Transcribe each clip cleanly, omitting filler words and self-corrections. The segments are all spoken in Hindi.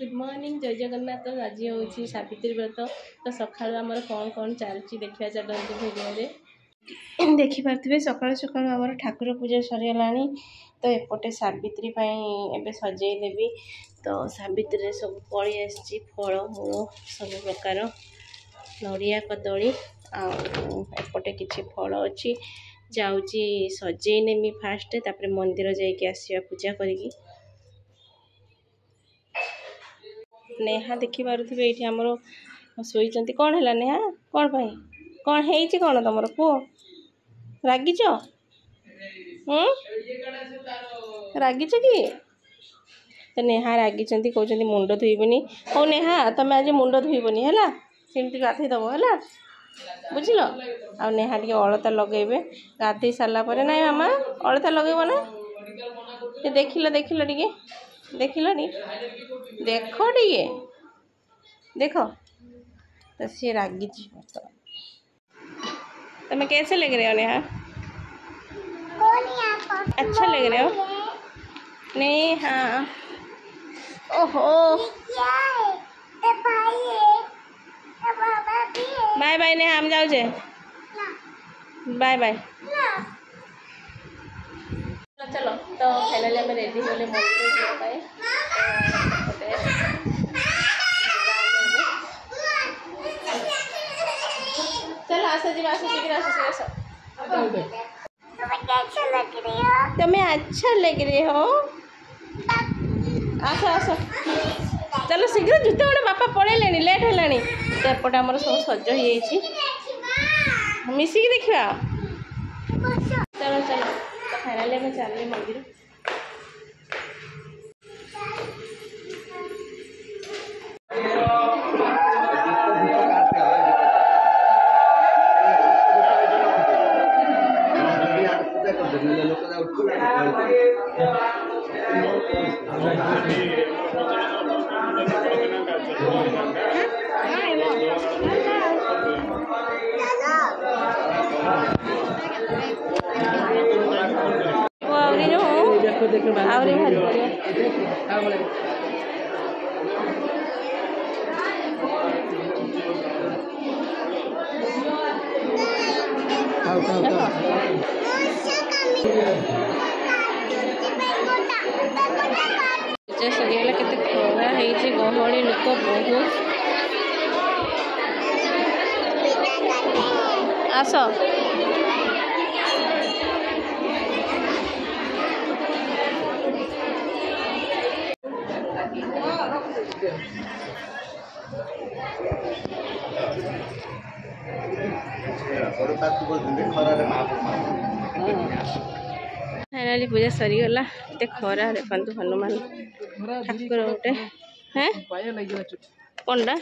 गुड मॉर्निंग जय जगन्नाथ। तो आज हूँ सावित्री व्रत। तो सका आमर कौन कौन चलती देखा चलती भिडियो देखिपे। सका सका आम ठाकुर पूजा सरीगला। तो एपटे सावित्री एबे सजेदेवी। तो सावित्री सब पलि आसी फल मूल सब प्रकार नड़िया कदली एपटे किसी फल अच्छी जाऊँगी सजे नेमी फास्ट तापर मंदिर जाइए आसिया पूजा करी। नेहा देखी पारे ये आमर शोचती कौन है नेहा कौन पाई कौन है कौन तुम पुओ रागिच रागिच कि तो नेहा रागी कहते मुंड धोबनी। हो नेहा तुम आज मुंड धोबनी है सेमती गाधेदब है बुझल। आ नेहा टे अलता लगेबे गाधे सारापर ना मामा अलता लगेब ना देखिल देखिल टे देखिल देख टे देख तो सी रागी। तुम्हें कैसे लग रहे हो नेहा? अच्छा लग रहे हो नेहा? ओहो बाय बाय नेहा हम जाऊे बाय बाय। चलो तो फाइनली आम रेडी होले मंदिर चलो आस जी आस शीघ्र आस तुम्हें अच्छा लग रहे हो? आस आस चलो शीघ्र जुते गोटे बापा पड़े लेट है। तो एपटे आमर सब सज हो मिसिकी देखा। चलो चलो तो फाइनली आम चलिए मंदिर। आवरी भारी सरीगला के खरा है गहली लोक बहुत। आस फाइनाली पूजा सरीगला। ये खरा देखु हनुमान ठाकुर गोटे हैं कंडा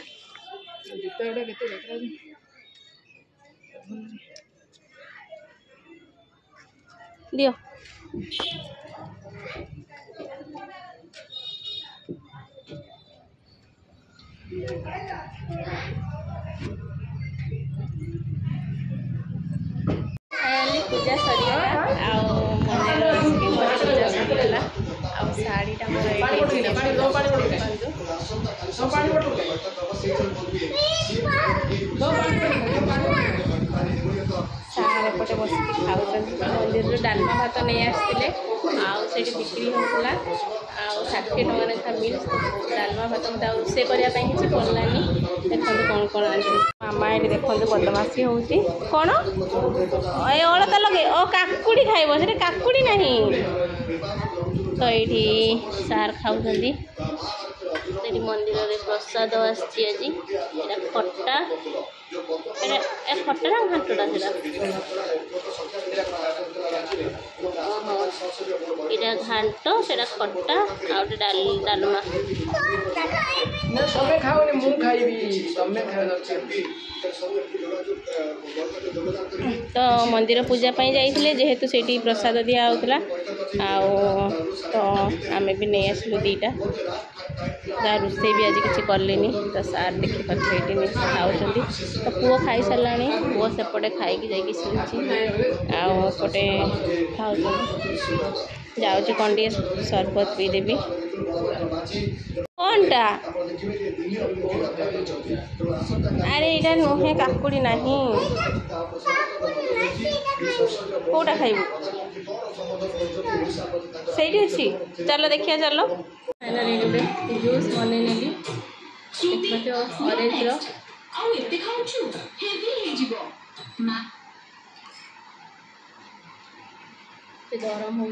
दियो पूजा सरीगला पूजा सरीगला शाढ़ीटा सारे बस खाऊ मंदिर डालमा भात नहीं आसते आठी बिक्री होता 60 टका लेखा मिल्स डालमा भात मत रोसे करने किसी पड़ानी। देखो कौन कौन आ मामा ये देखो बदमाशी हो कौन ए अलता लगे ओ काकुड़ी खाइब से काकुड़ी नहीं। तो ये सार खाऊँ मंदिर में प्रसाद आसी आज खटा खटा ना घाटटा ये घाट से खटा आउटे डालमा तो मंदिर पूजा जाइए जेहेतु से प्रसाद दिया होता तो आम भी नहीं आसलु दीटा रोसे भी आज किसी कले। तो सार देखी पारे खाऊँ तो पुओ खाई सारा पुओ सेपटे खाई जाकि आउटे खाऊ जाऊँ कौन टे सरबत पीदेवी। कौनटा अरे यहाँ नुहे काकुड़ी नहीं कौटा खाइबू से अच्छी चलो देखिए चलो फाइनली जूस बन ऑरेंज गरम हो